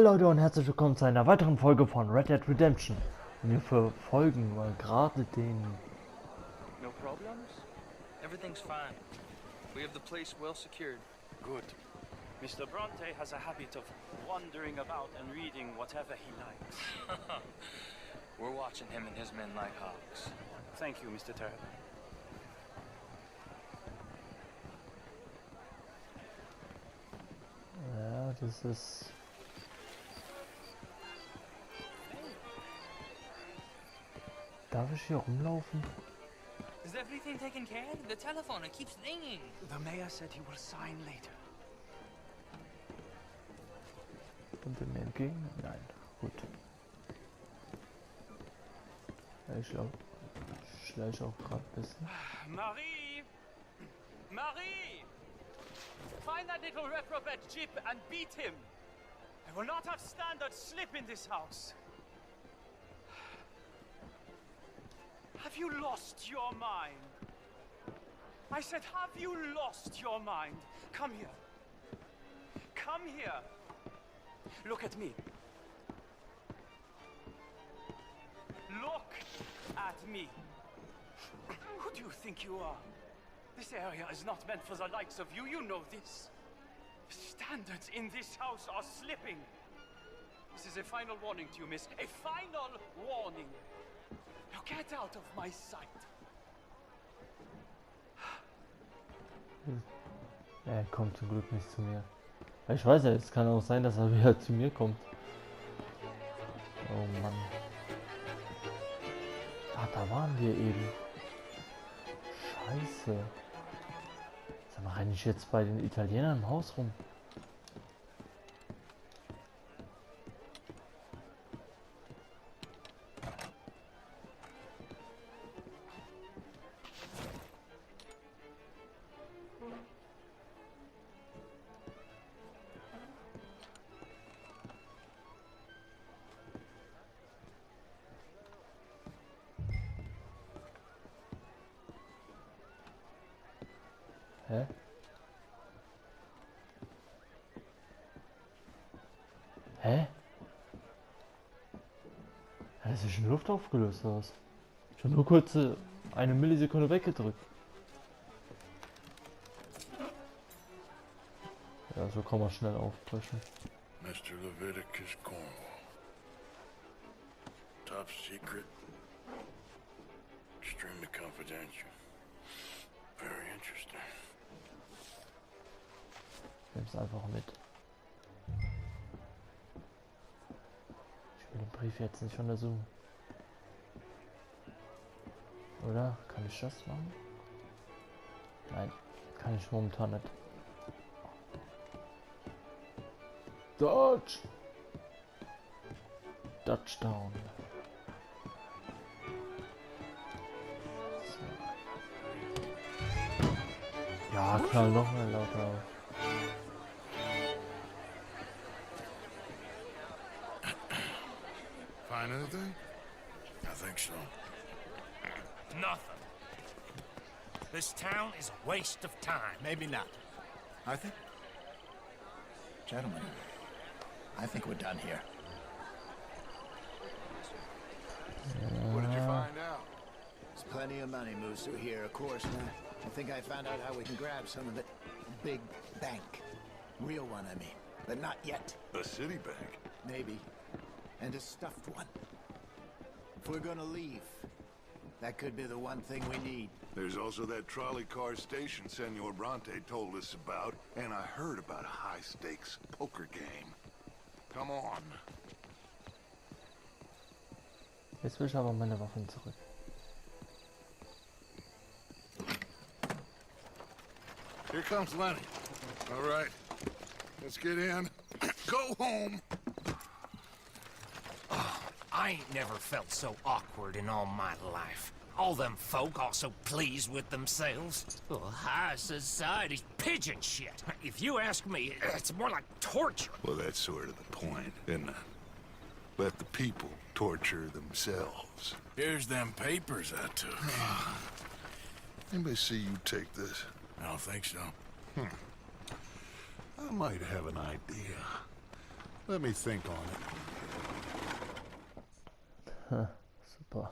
Hallo Leute und herzlich willkommen zu einer weiteren Folge von Red Dead Redemption. Wir verfolgen mal gerade den... No problems? Everything's fine. We have the place well secured. Good. Mr. Bronte has a habit of wandering about and reading whatever he likes. We're watching him and his men like hawks. Thank you, Mr. Turner. Ja, das ist... Darf ich hier rumlaufen? Is everything taken care of? The telephone, it keeps ringing. The mayor said he will sign later. Kommt er mir entgegen? Nein. Gut. Ja, ich glaube, ich schleiche auch gerade ein bisschen. Marie! Marie! Find that little reprobate Jip and beat him! I will not have standard slip in this house! Have you lost your mind? I said, have you lost your mind? Come here. Come here. Look at me. Look at me. Who do you think you are? This area is not meant for the likes of you. You know this. Standards in this house are slipping. This is a final warning to you, miss. A final warning. Now get out of my sight. Er kommt zum Glück nicht zu mir. Ich weiß ja, es kann auch sein, dass er wieder zu mir kommt. Oh Mann. Ah, da waren wir eben. Scheiße. Sag mal, renne ich jetzt bei den Italienern im Haus rum? Hä? Hä? Er ist in Luft aufgelöst aus. Schon nur kurz eine Millisekunde weggedrückt. Ja, so kann man schnell aufbrechen. Mr. Leviticus Cornwall. Top secret. Extremely confidential. Very interesting. Ich nehme es einfach mit. Ich will den Brief jetzt nicht untersuchen. Oder? Kann ich das machen? Nein, kann ich momentan nicht. Dodge! Touchdown. So. Ja, klar, noch mal lauter auf. Find anything? I think so. Nothing. This town is a waste of time. Maybe not. I think... Gentlemen, I think we're done here. What did you find out? There's plenty of money moves through here, of course. And I think I found out how we can grab some of it. Big bank. Real one, I mean. But not yet. A city bank. Maybe. And a stuffed one. If we're gonna leave, that could be the one thing we need. There's also that trolley car station Senor Bronte told us about, and I heard about a high-stakes poker game. Come on. Jetzt will ich aber meine Waffen zurück. Here comes Lenny. All right. Let's get in. Go home. I ain't never felt so awkward in all my life. All them folk all so pleased with themselves. Oh, high society's pigeon shit. If you ask me, it's more like torture. Well, that's sort of the point, isn't it? Let the people torture themselves. Here's them papers I took. Anybody see you take this? I don't think so. I might have an idea. Let me think on it. Super.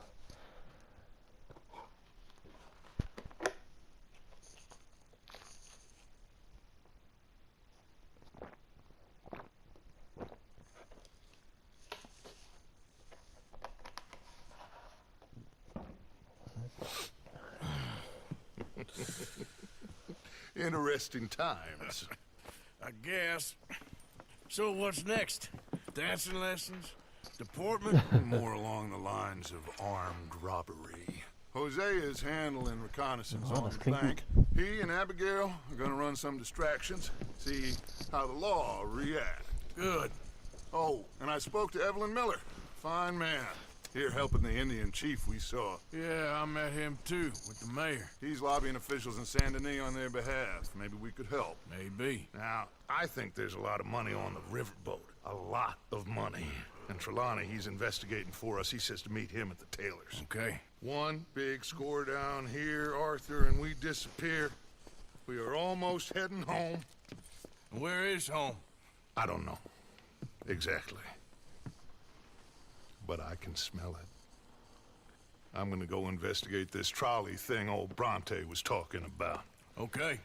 Interesting times. I guess. So what's next? Dancing lessons? Deportment? More along the lines of armed robbery. Hosea is handling reconnaissance Oh, on das the klingt bank. He and Abigail are gonna run some distractions, see how the law reacts. Good. Oh, and I spoke to Evelyn Miller. Fine man. Here helping the Indian chief we saw. Yeah, I met him too, with the mayor. He's lobbying officials in Saint Denis on their behalf. Maybe we could help. Maybe. Now, I think there's a lot of money on the riverboat. A lot of money. And Trelawney, he's investigating for us. He says to meet him at the Taylor's. Okay. One big score down here, Arthur, and we disappear. We are almost heading home. Where is home? I don't know. Exactly. But I can smell it. I'm gonna go investigate this trolley thing old Bronte was talking about. Okay.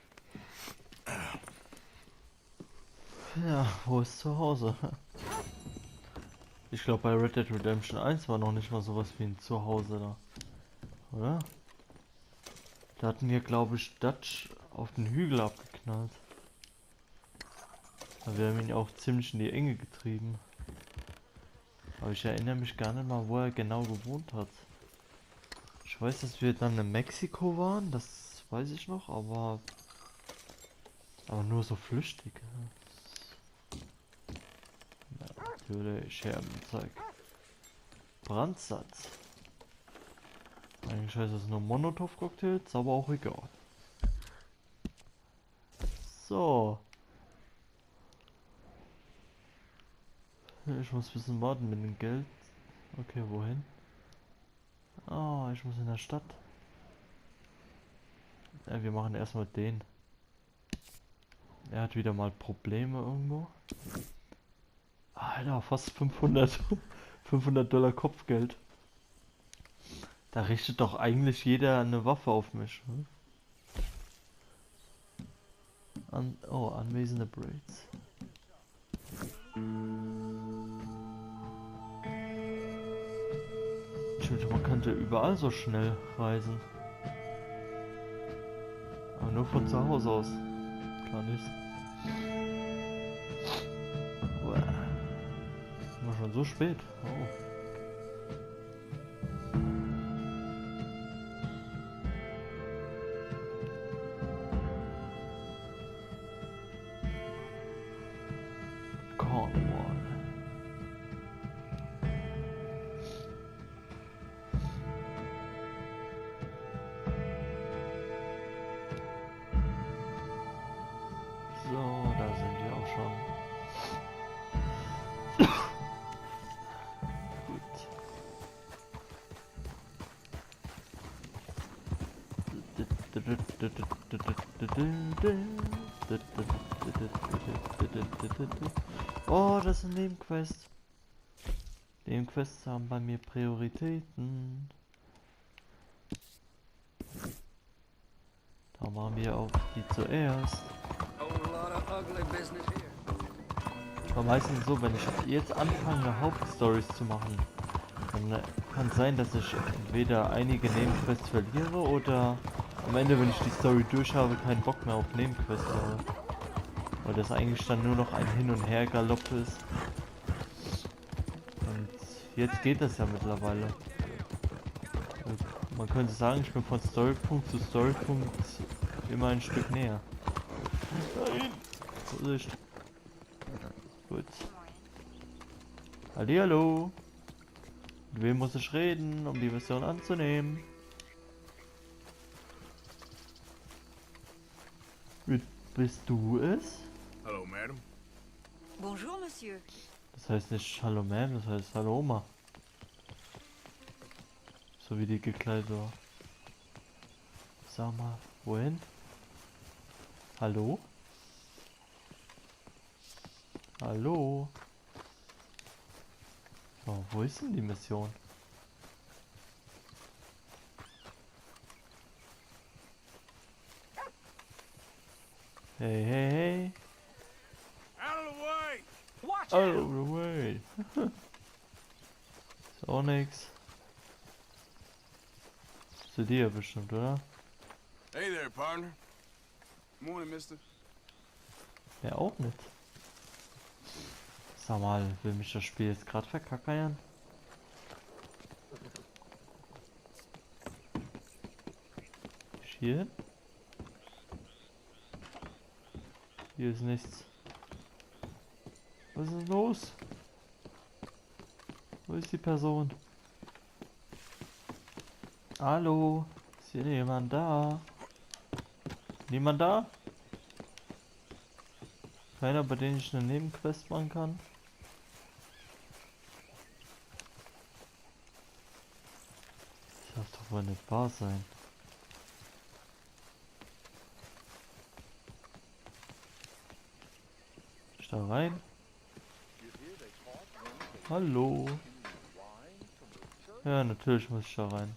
Ja, wo ist zu Hause? Ich glaube, bei Red Dead Redemption 1 war noch nicht mal sowas wie ein Zuhause da. Oder? Da hatten wir, glaube ich, Dutch auf den Hügel abgeknallt. Aber wir haben ihn auch ziemlich in die Enge getrieben. Aber ich erinnere mich gar nicht mal, wo er genau gewohnt hat. Ich weiß, dass wir dann in Mexiko waren, das weiß ich noch, aber nur so flüchtig. Natürlich, Scherbenzeug. Brandsatz. Eigentlich heißt das nur Molotow-Cocktails, aber auch egal. So. Ich muss ein bisschen warten mit dem Geld. Okay, wohin? Oh, ich muss in der Stadt. Ja, wir machen erstmal den. Er hat wieder mal Probleme irgendwo. Alter, fast 500 $500 Kopfgeld. Da richtet doch eigentlich jeder eine Waffe auf mich. Hm? Anwesende Braids. Stimmt, man könnte überall so schnell reisen. Aber nur von zu Hause aus. Gar nicht. War schon so spät. Oh. Cornwall. So, da sind wir auch schon. Oh, das sind Nebenquests. Nebenquests haben bei mir Prioritäten. Da machen wir auch die zuerst. Aber meistens so, wenn ich jetzt anfange, Hauptstories zu machen, dann kann es sein, dass ich entweder einige Nebenquests verliere oder am Ende, wenn ich die Story durch habe, keinen Bock mehr auf Nebenquests habe. Weil das eigentlich dann nur noch ein Hin- und Her-Galopp ist. Und jetzt geht das ja mittlerweile. Und man könnte sagen, ich bin von Storypunkt zu Storypunkt immer ein Stück näher. Nein! Vorsicht! Gut. Hallihallo! Mit wem muss ich reden, um die Mission anzunehmen? Bist du es? Hello, madam. Bonjour, monsieur. Das heißt nicht Hallo Ma'am, das heißt Hallo Oma. So wie die gekleidet war. Sag mal, wohin? Hallo? Hallo? So, wo ist denn die Mission? Hey, hey, hey. Out of the way! Watch Out out! of the way. Ist auch nix. Zu dir bestimmt, oder? Hey there, partner. Morning, mister. Ja, auch nicht. Sag mal, will mich das Spiel jetzt gerade verkackeiern? Hier hin? Hier ist nichts. Was ist los? Wo ist die Person? Hallo? Ist hier jemand da? Niemand da? Keiner, bei dem ich eine Nebenquest machen kann? Das darf doch wohl nicht wahr sein. Ich da rein? Hallo? Ja, natürlich muss ich da rein.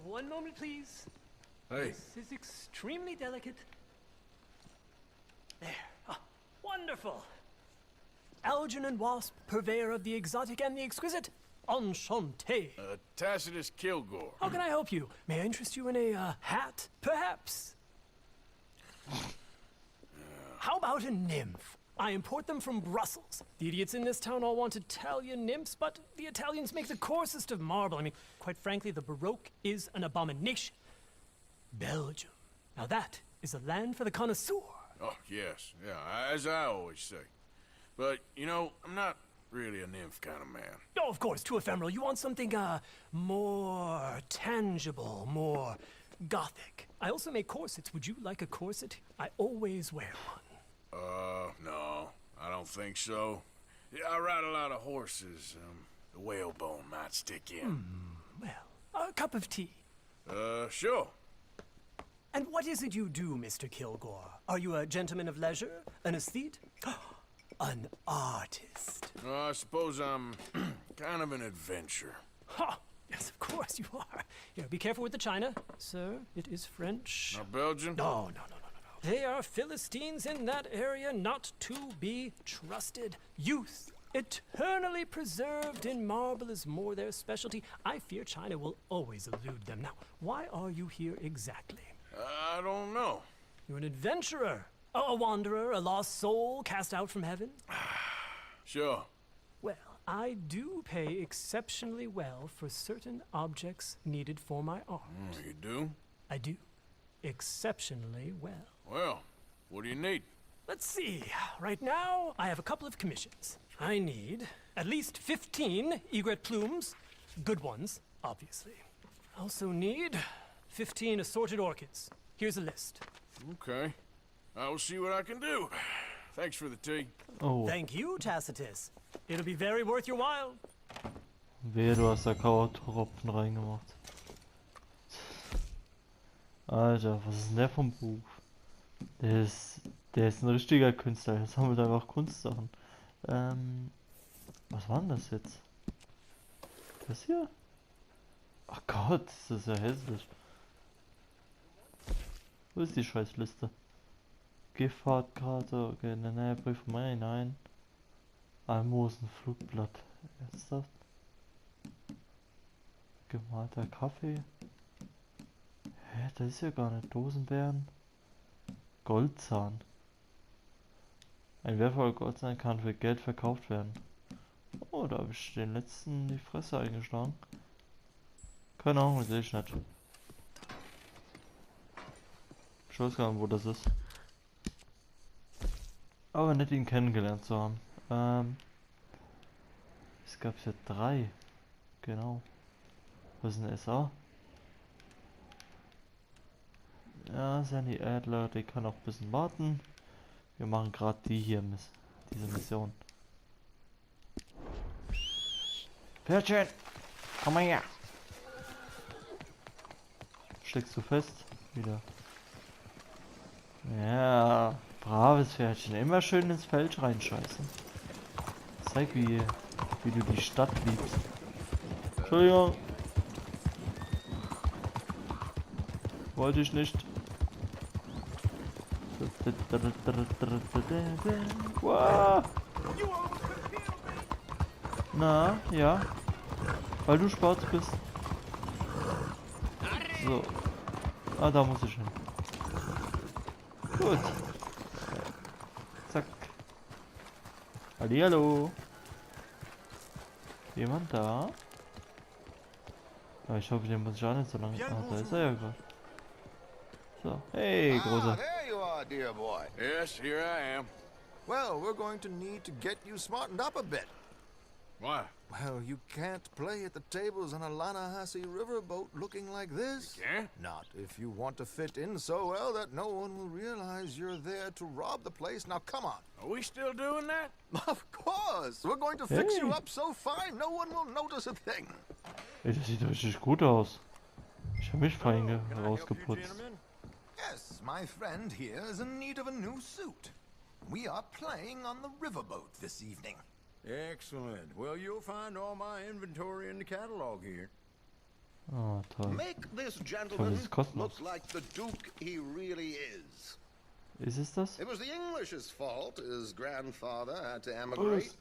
One moment, please. Hey, This is extremely delicate. There. Ah, wonderful. Algernon Wasp, purveyor of the exotic and the exquisite. Enchanté. Tacitus Kilgore. How can I help you? May I interest you in a hat, perhaps? How about a nymph? I import them from Brussels. The idiots in this town all want Italian nymphs, but the Italians make the coarsest of marble. I mean, quite frankly, the Baroque is an abomination. Belgium. Now that is a land for the connoisseur. Oh, yes. Yeah, as I always say. But, you know, I'm not really a nymph kind of man. Oh, of course, too ephemeral. You want something, more tangible, more gothic. I also make corsets. Would you like a corset? I always wear one. No, I don't think so. Yeah, I ride a lot of horses. The whalebone might stick in. Well, a cup of tea. Sure. And what is it you do, Mr. Kilgore? Are you a gentleman of leisure? An aesthete? An artist? I suppose I'm kind of an adventurer. Ha! Yes, of course you are. Here, be careful with the china. Sir, it is French. Not Belgian? No. They are Philistines in that area, not to be trusted. Youth, eternally preserved in marble, is more their specialty. I fear China will always elude them. Now, why are you here exactly? I don't know. You're an adventurer, a wanderer, a lost soul cast out from heaven? Sure. Well, I do pay exceptionally well for certain objects needed for my art. You do? I do. Exceptionally well. Well, what do you need? Let's see. Right now, I have a couple of commissions. I need at least 15 egret plumes. Good ones, obviously. I also need 15 assorted orchids. Here's a list. Okay. I will see what I can do. Thanks for the tea. Oh, Thank you, Tacitus. It'll be very worth your while. wehe, du hast da Kautropfen reingemacht. Alter, was ist denn der vom Buch? Der ist ein richtiger Künstler. Jetzt haben wir da einfach Kunstsachen. Was war denn das jetzt? Das hier? Ach Gott, das ist ja hässlich. Wo ist die Scheißliste? Giftfahrtkarte, okay, ne, Brief von mir, nein. Almosen, Flugblatt. Ernsthaft? Gemalter Kaffee. Hä, das ist ja gar nicht. Dosenbeeren. Goldzahn. Ein wertvoller Goldzahn kann für Geld verkauft werden. Oh, da habe ich den letzten die Fresse eingeschlagen. Keine Ahnung, sehe ich nicht. Ich weiß gar nicht, wo das ist. Aber nicht ihn kennengelernt zu haben. Es gab ja 3. Genau. Was ist ein SA? Ja, Sandy Adler, die kann auch ein bisschen warten. Wir machen gerade diese Mission. Pferdchen! Komm mal her! Steckst du fest? Wieder. Ja, braves Pferdchen. Immer schön ins Feld reinscheißen. Zeig wie Wie du die Stadt liebst. Entschuldigung. Wollte ich nicht. Wow. Na, ja. Weil du schwarz bist. So. Ah, da muss ich hin. Gut. Zack. Hallihallo. Jemand da? Ja, ich hoffe, den muss ich auch nicht so lange. Ah, da ist er ja gerade. So. Hey, Großer. There you are, dear boy. Yes, here I am. Well, we're going to need to get you smartened up a bit. Why? Well, you can't play at the tables on a Lanahassee riverboat looking like this. Can't? Not if you want to fit in so well that no one will realize you're there to rob the place. Now, come on. Are we still doing that? Of course. We're going to fix you up so fine, no one will notice a thing. Ey, das sieht richtig gut aus. Ich habe mich fein rausgeputzt. Yes, my friend here is in need of a new suit. We are playing on the riverboat this evening. Excellent. Well, you'll find all my inventory in the catalog here. Oh, toll. Make this Toll, gentleman das ist kostenlos. look like the Duke he really is. Ist es das? It was the English's fault his grandfather had to emigrate.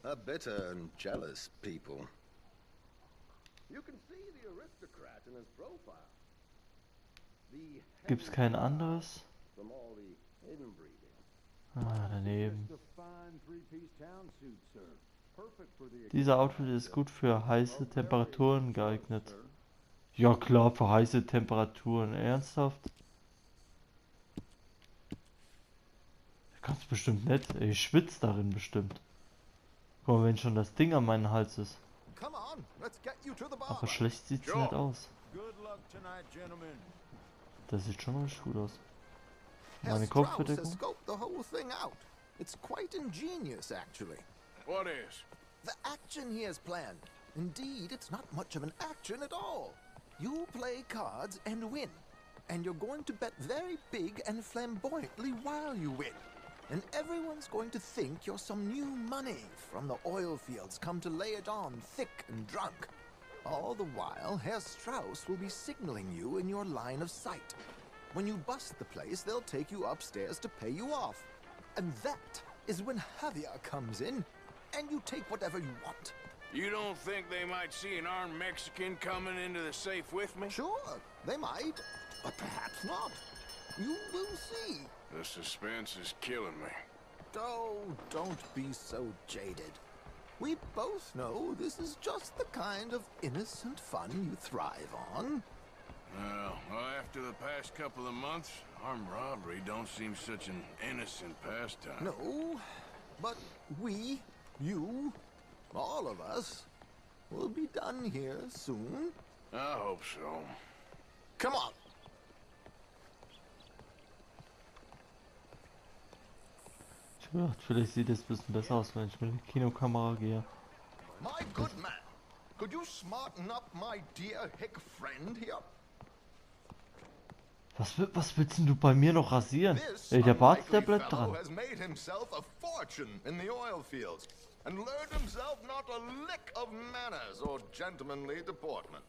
A bitter and jealous people. You can see the aristocrat in his profile. The Gibt's kein anderes? from all the inbreeding. Ah, daneben. Just a fine three-piece town suit, sir. Perfect for the Dieser Outfit ist gut für heiße Temperaturen geeignet. Ja klar, für heiße Temperaturen. Ernsthaft? Ganz bestimmt nicht. Ich schwitze darin bestimmt. Guck mal, wenn schon das Ding an meinem Hals ist. Come on, let's get you to the bar. Aber schlecht sieht's nicht aus. Good luck tonight, gentlemen. Das sieht schon richtig gut aus. Herr Meine Strauss has Kopfbedeckung. scoped the whole thing out. It's quite ingenious, actually. What is? The action he has planned. Indeed, it's not much of an action at all. You play cards and win. And you're going to bet very big and flamboyantly while you win. And everyone's going to think you're some new money from the oil fields come to lay it on thick and drunk. All the while, Herr Strauss will be signaling you in your line of sight. When you bust the place, they'll take you upstairs to pay you off. And that is when Javier comes in, and you take whatever you want. You don't think they might see an armed Mexican coming into the safe with me? Sure, they might, but perhaps not. You will see. The suspense is killing me. Oh, don't be so jaded. We both know this is just the kind of innocent fun you thrive on. Well, after the past couple of months, armed robbery don't seem such an innocent pastime. No, but we, you, all of us, will be done here soon. I hope so. Come on. Ich hab gedacht, vielleicht sieht es ein bisschen besser aus, wenn ich mit der Kinokamera gehe. My good man, could you smarten up my dear hick friend here? Was willst denn du bei mir noch rasieren? This Ey, der Bart, der unlikely bleibt fellow dran. has made himself a fortune in the oil fields and learned himself not a lick of manners or gentlemanly deportment.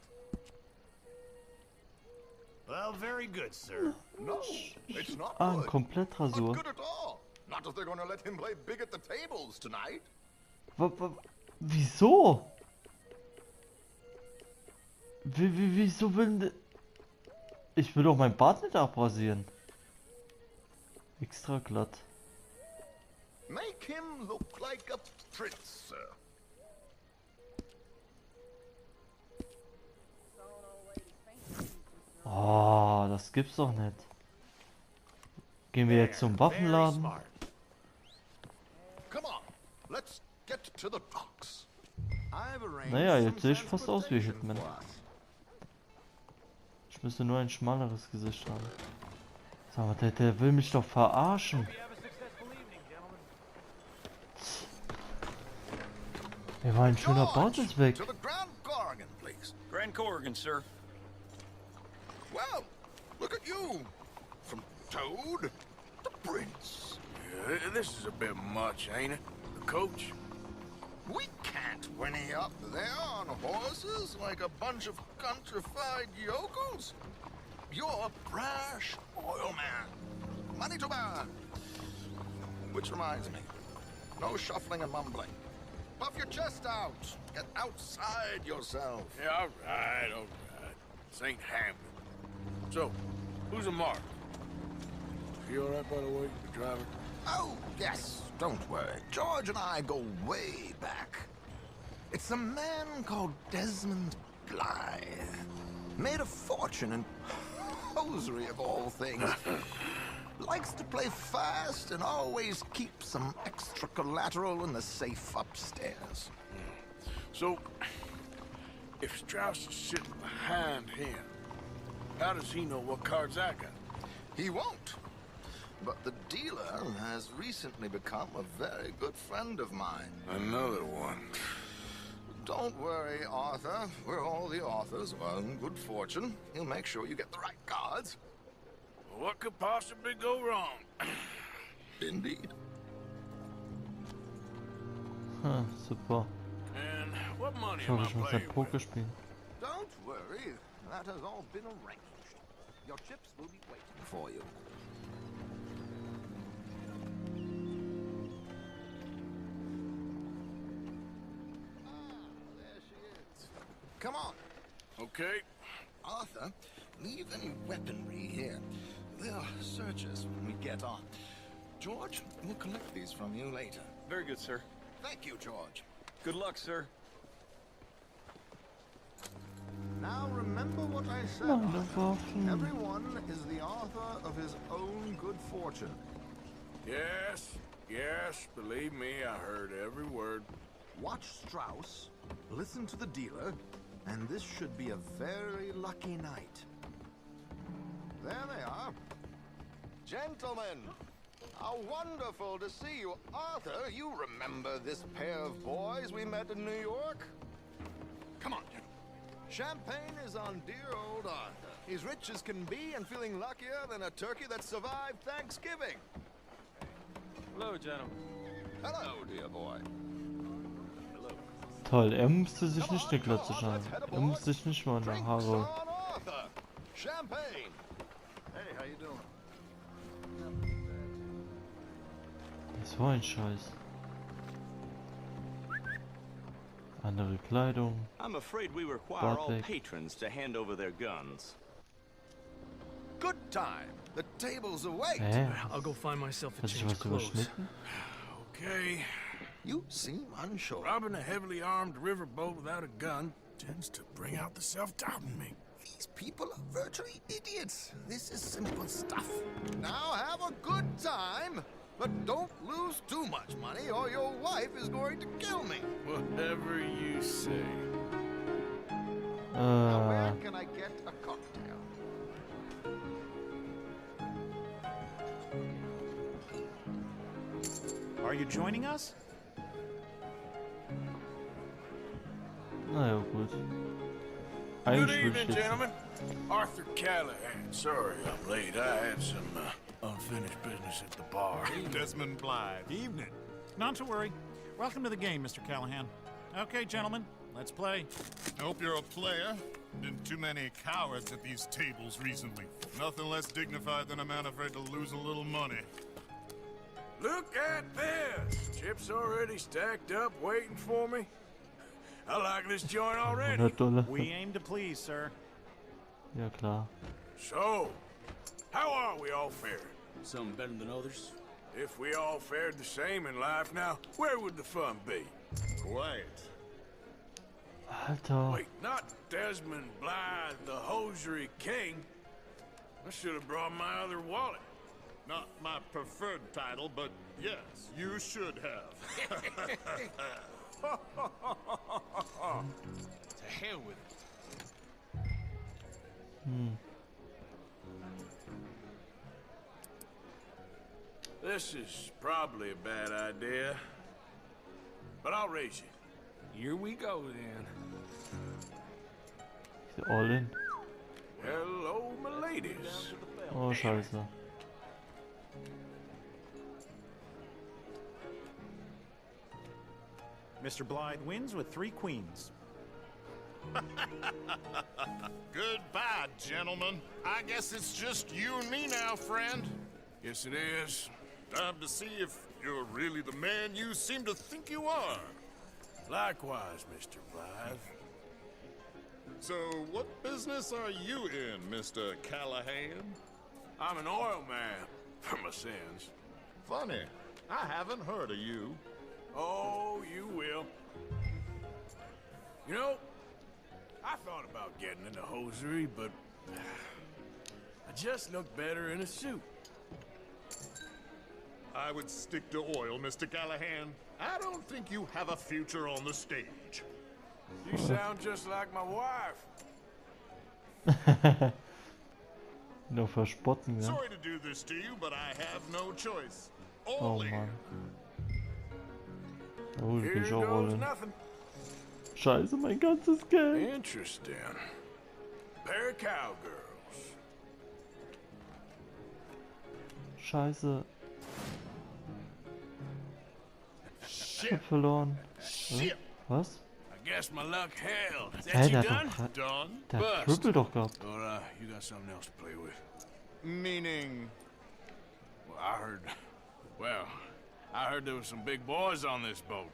Well, very good, sir. No, it's not Ah, ein good. Komplettrasur. Not good at all. Not if they're going to let him play big at the tables tonight. Wieso? Wieso will denn... Ich will doch mein Bart nicht abrasieren. Extra glatt. Make him look like a prince, sir. Oh, das gibt's doch nicht. Gehen wir jetzt zum Waffenladen? Come on, let's get to the docks. I've arranged Naja, some jetzt sehe ich fast aus wie transportation Hitman. for us. Ich müsste nur ein schmaleres Gesicht haben. Sag mal, der will mich doch verarschen. You have a successful evening, gentlemen. Ey, mein schöner Bart ist weg. To the Grand Corrigan, please. Grand Corrigan, sir. Well, look at you. From Toad to Prince. Yeah, this is a bit much, ain't it? The coach? We can't whinny up there on horses like a bunch of countrified yokels. You're a brash oil man. Money to burn. Which reminds me, no shuffling and mumbling. Puff your chest out. Get outside yourself. Yeah, all right. This ain't Hamlet. So, who's a mark? You all right, by the way, the driver? Oh, yes. Don't worry. George and I go way back. It's a man called Desmond Blythe. Made a fortune in hosiery of all things. Likes to play fast and always keeps some extra collateral in the safe upstairs. So, if Strauss is sitting behind him, how does he know what cards I got? He won't. But the dealer has recently become a very good friend of mine. Another one. Don't worry, Arthur. We're all the authors of good fortune. He'll make sure you get the right cards. What could possibly go wrong? Indeed. Super. And what money Schau, am I ich muss playing halt Poker with? spielen. Don't worry. That has all been arranged. Your chips will be waiting for you. There she is. Come on. Okay. Arthur, leave any weaponry here. They'll search us when we get on. George, we'll collect these from you later. Very good, sir. Thank you, George. Good luck, sir. Now remember what I said, Meine Arthur. Waffen. Everyone is the author of his own good fortune. Yes, believe me, I heard every word. Watch Strauss, listen to the dealer, and this should be a very lucky night. There they are. Gentlemen, how wonderful to see you. Arthur, you remember this pair of boys we met in New York? Come on, gentlemen. Champagne is on dear old Arthur. He's rich as can be and feeling luckier than a turkey that survived Thanksgiving. Hello, gentlemen. Hello, dear boy. Toll, er musste sich nicht eine Glatze schneiden. Er musste sich nicht mal eine Haare. On Arthur. Champagne. Hey, how you doing? Das war ein Scheiß. Andere Kleidung. I'm afraid we require all Bartek. patrons to hand over their guns. Good time. The tables await. Hä? I'll go find myself a Hat sich change was of clothes. überschnitten? Okay. You seem unsure. Robbing a heavily armed riverboat without a gun tends to bring out the self-doubt in me. These people are virtually idiots. This is simple stuff. Now have a good time, but don't lose too much money or your wife is going to kill me. Whatever you say. Now where can I get a cocktail? Are you joining us? Naja, gut. Good Eigentlich würde evening, ich jetzt... gentlemen. Arthur Callahan. Sorry I'm late. I had some unfinished business at the bar. Desmond Blythe. Evening. Not to worry. Welcome to the game, Mr. Callahan. Okay, gentlemen, let's play. I hope you're a player. Been too many cowards at these tables recently. Nothing less dignified than a man afraid to lose a little money. Look at this! Chips already stacked up waiting for me. I like this joint already. $100. We aim to please, sir. Ja, klar. So, how are we all faring? Some better than others. If we all fared the same in life now, where would the fun be? Quiet. Alter. Wait, not Desmond Blythe, the hosiery king. I should have brought my other wallet. Not my preferred title, but yes, you should have. To hell with it. This is probably a bad idea, but I'll raise you. Here we go, then. All in. Hello, my ladies. Oh, scheiße. Mr. Blythe wins with 3 queens. Goodbye, gentlemen. I guess it's just you and me now, friend. Yes, it is. Time to see if you're really the man you seem to think you are. Likewise, Mr. Blythe. So, what business are you in, Mr. Callahan? I'm an oil man, for my sins. Funny. I haven't heard of you. Oh, you will. You know, I thought about getting into hosiery, but I just look better in a suit. I would stick to oil, Mr. Callahan. I don't think you have a future on the stage. You sound just like my wife. Nur verspotten, ja. Sorry to do this to you, but I have no choice. Oh All in. Mann. Oh, Here ich will ich auch goes rollen. nothing. Scheiße, mein ganzes Geld. Interesting. Pair of cowgirls. Scheiße. Ich hab Shit. verloren. Shit. Was? I guess my luck held. Is that Hey, you der done? hat doch Done? der hat Bust. Triple doch gehabt. Or you got something else to play with? Meaning... Well, I heard there was some big boys on this boat.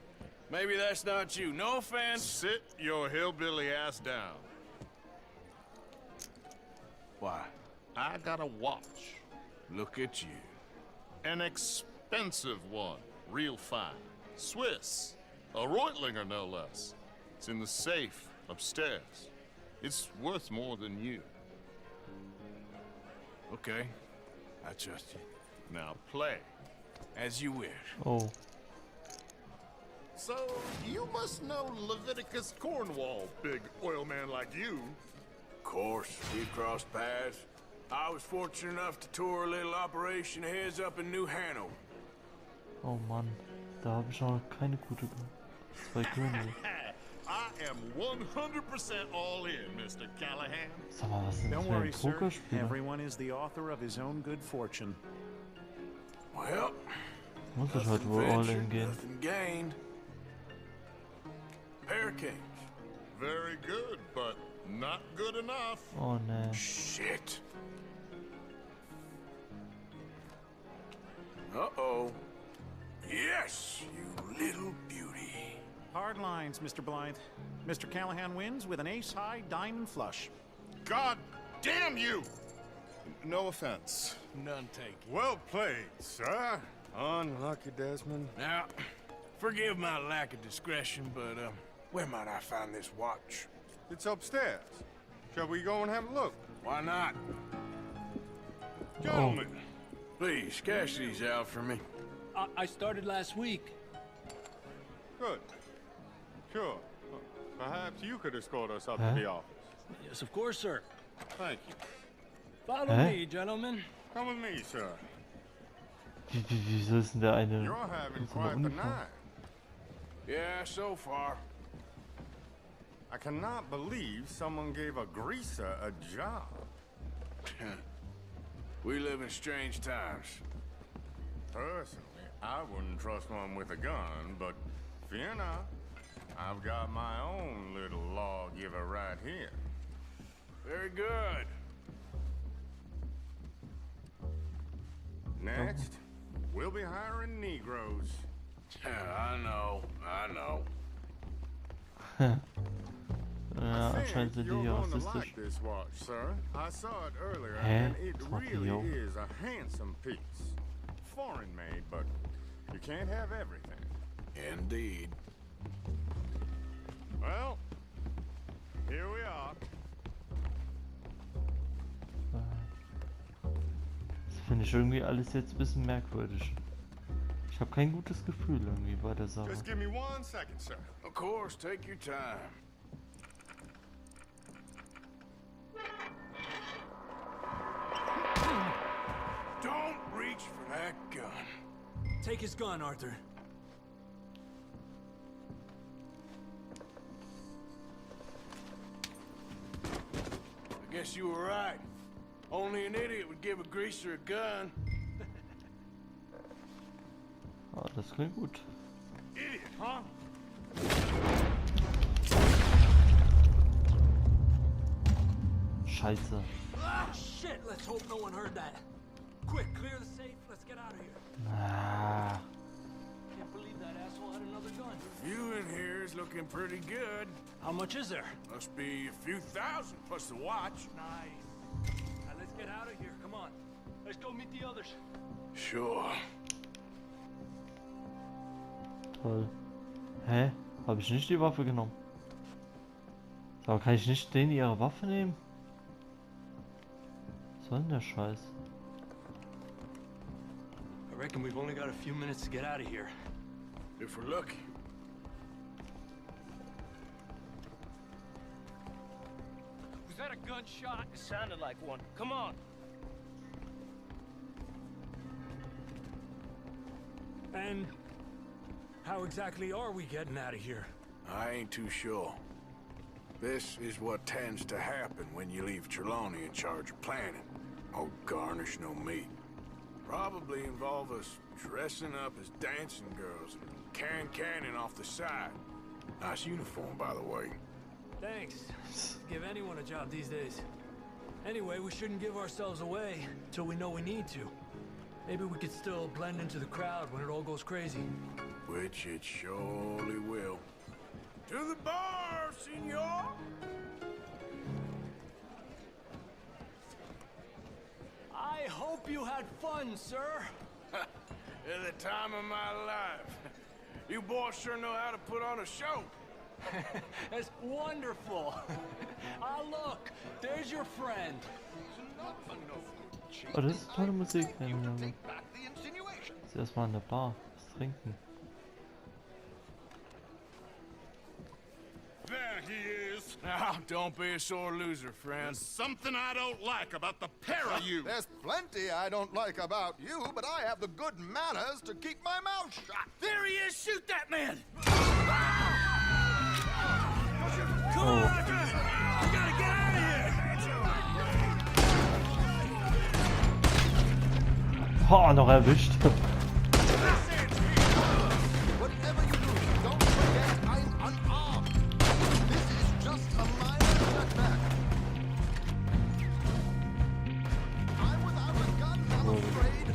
Maybe that's not you. No offense. Sit your hillbilly ass down. Why? I got a watch. Look at you. An expensive one. Real fine. Swiss. A Reutlinger, no less. It's in the safe upstairs. It's worth more than you. Okay. I trust you. Now play. As you wish. Oh. So, you must know Leviticus Cornwall, big oil man like you. Of course, we crossed paths. I was fortunate enough to tour a little operation of his up in New Hanover. Oh Mann. Da habe ich noch keine gute. 2 Könige. I am 100% all in, Mr. Callahan. Sag mal, was ist denn das Don't für ein worry, sir. Pokerspieler? Everyone is the author of his own good fortune. Well, Muss ich heute wohl all in gehen. nothing gained. Pair of kings. Very good, but not good enough. Oh ne. Shit. Uh-oh. Yes, you little beauty. Hard lines, Mr. Blythe. Mr. Callahan wins with an ace-high diamond flush. God damn you! No offense. None taken. Well played, sir. Unlucky, Desmond. Now, forgive my lack of discretion, but, where might I find this watch? It's upstairs. Shall we go and have a look? Why not? Gentlemen, Please, cash these out for me. I started last week. Good. Sure. Perhaps you could escort us up Huh? to the office. Yes, of course, sir. Thank you. Follow me, gentlemen. Come with me, sir. Wieso ist denn der eine You're having in so einer quite the Uniform? night. Yeah, so far. I cannot believe someone gave a greaser a job. We live in strange times. Personally, I wouldn't trust one with a gun, but fear not. I've got my own little lawgiver right here. Very good. Next, we'll be hiring Negroes. I know. Ja, anscheinend sind die You're hier going to rassistisch. like this watch, sir. I saw it earlier, Hä? and it Was macht die really hier? is a handsome piece. Foreign made, but you can't have everything. Indeed. Well, here we are. Das finde ich irgendwie alles jetzt ein bisschen merkwürdig. Ich habe kein gutes Gefühl irgendwie bei der Sache. Just give me 1 second, sir. Of course, take your time. Don't reach for that gun. Take his gun, Arthur. I guess you were right. Only an idiot would give a greaser a gun. Ah, das klingt gut. Idiot, huh? Scheiße. Ah, shit! Let's hope no one heard that. Quick, clear the safe. Let's get out of here. Ah. Can't believe that asshole had another gun. The view in here is looking pretty good. How much is there? Must be a few thousand plus the watch. Nice. Now let's get out of here. Come on. Let's go meet the others. Sure. Toll. Hä? Habe ich nicht die Waffe genommen? Aber kann ich nicht denen ihre Waffe nehmen? Was soll denn der Scheiß? I reckon we've only got a few minutes to get out of here. If we're lucky. Was that a gunshot? It sounded like one. Come on. And how exactly are we getting out of here? I ain't too sure. This is what tends to happen when you leave Trelawney in charge of planning. Oh, garnish no meat. Probably involve us dressing up as dancing girls and canning off the side. Nice uniform, by the way. Thanks. Give anyone a job these days. Anyway, we shouldn't give ourselves away till we know we need to. Maybe we could still blend into the crowd when it all goes crazy. Which it surely will. To the bar, senor! I hope you had fun, sir. At the time of my life. You boys sure know how to put on a show. That's wonderful. Ah, look, there's your friend. Oh, das ist tolle Musik. Jetzt erstmal in der Bar was trinken. There he is. Now, don't be a sore loser, friend. There's something I don't like about the pair of you. There's plenty I don't like about you, but I have the good manners to keep my mouth shut. There he is! Shoot that man! Come on, Arthur! We gotta get out of here! Ha, noch erwischt. Whatever you do, don't forget I'm unarmed. This is just a minor setback. I'm without a gun, I'm afraid.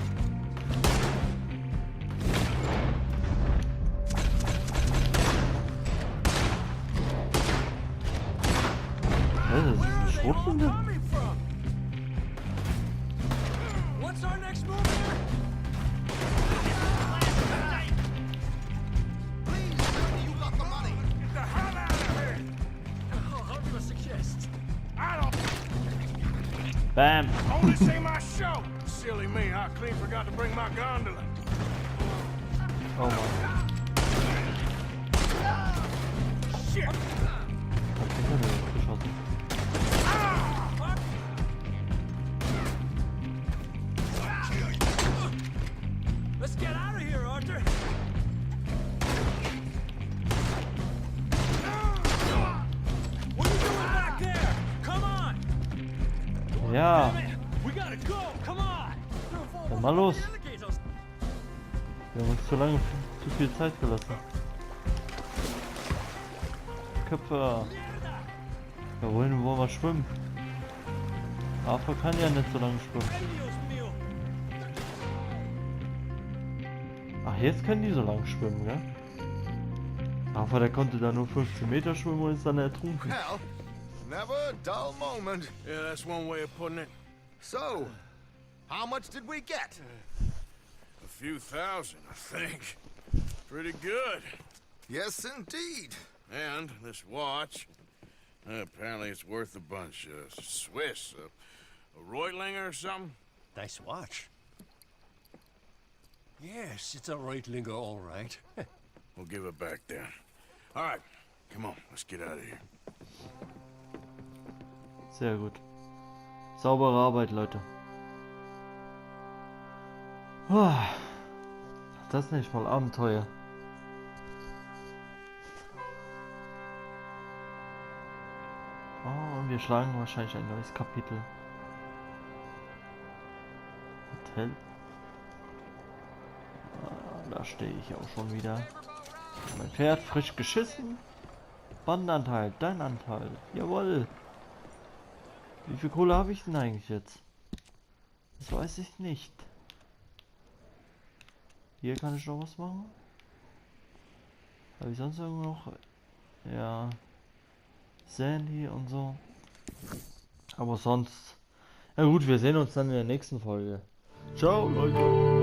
Das ist eine Schrotflinte. What's our next move here? Please tell me you got the money. Get the hell out of here! I'll give a suggest. I don't Bam. only see my show. Silly me, I clean forgot to bring my gondola. Oh Mann. Shit! Hat sich ja geschossen. Let's get out of here, Arthur. What are you doing back there? Come on. Ja. We gotta go. Come on. Dann mal los. Wir haben uns zu viel Zeit gelassen. Köpfe. Wir wollen wohl mal schwimmen. Arthur kann ja nicht so lange schwimmen. Ach, jetzt können die so lang schwimmen, gell? Arthur, der konnte da nur 15 Meter schwimmen und ist dann ertrunken. Well, never a dull moment. Yeah, that's one way of putting it. So, how much did we get? A few thousand, I think. Pretty good. Yes, indeed. And this watch, apparently it's worth a bunch. Swiss, a Reutlinger or something? Nice watch. Yes, it's a Reutlinger, all right. We'll give it back then. All right, come on, let's get out of here. Sehr gut. Saubere Arbeit, Leute. Das nicht mal Abenteuer. Oh, und wir schlagen wahrscheinlich ein neues Kapitel. Hotel. Da stehe ich auch schon wieder. Mein Pferd frisch geschissen. Bandenanteil, dein Anteil. Jawohl. Wie viel Kohle habe ich denn eigentlich jetzt? Das weiß ich nicht. Hier kann ich noch was machen. Habe ich sonst irgendwo noch? Ja. Sandy und so. Aber sonst. Ja gut, wir sehen uns dann in der nächsten Folge. Ciao, Leute.